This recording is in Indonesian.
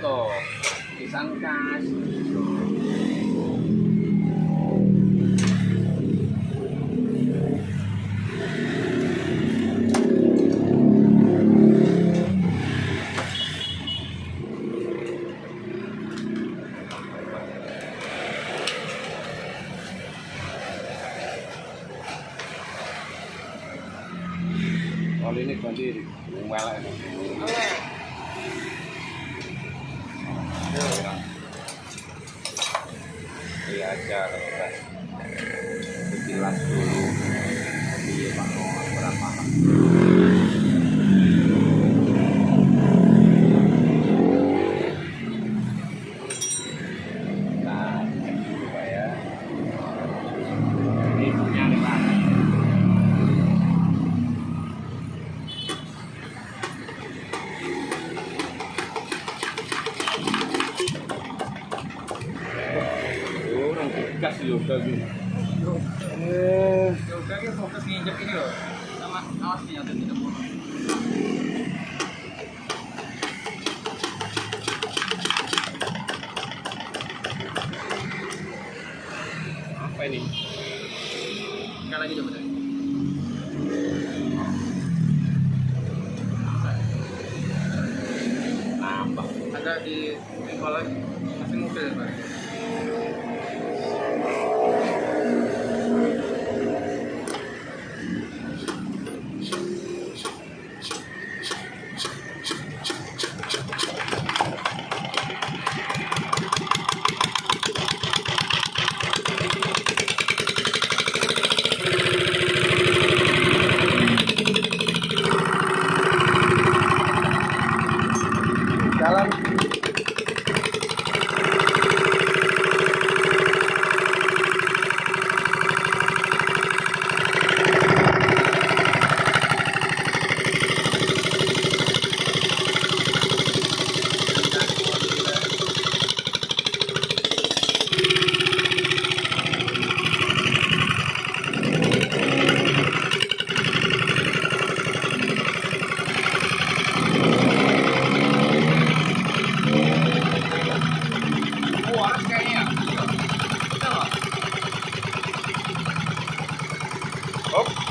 toh pisang kas. Kalau ini ganti welek. Iya aja kan. Jelas dulu. Iya Pak mau berapa? Nah, cek dulu Pak ya. Ini punya nih Pak. Gas yoga gitu. Yoga ini fokus nginjek ini loh. Sama awas nih ada tidak boleh. Apa ini? Enggak lagi coba deh. Nambah. Agak di bengkel lagi. Masih mobil ya Pak. Jalan. Oh.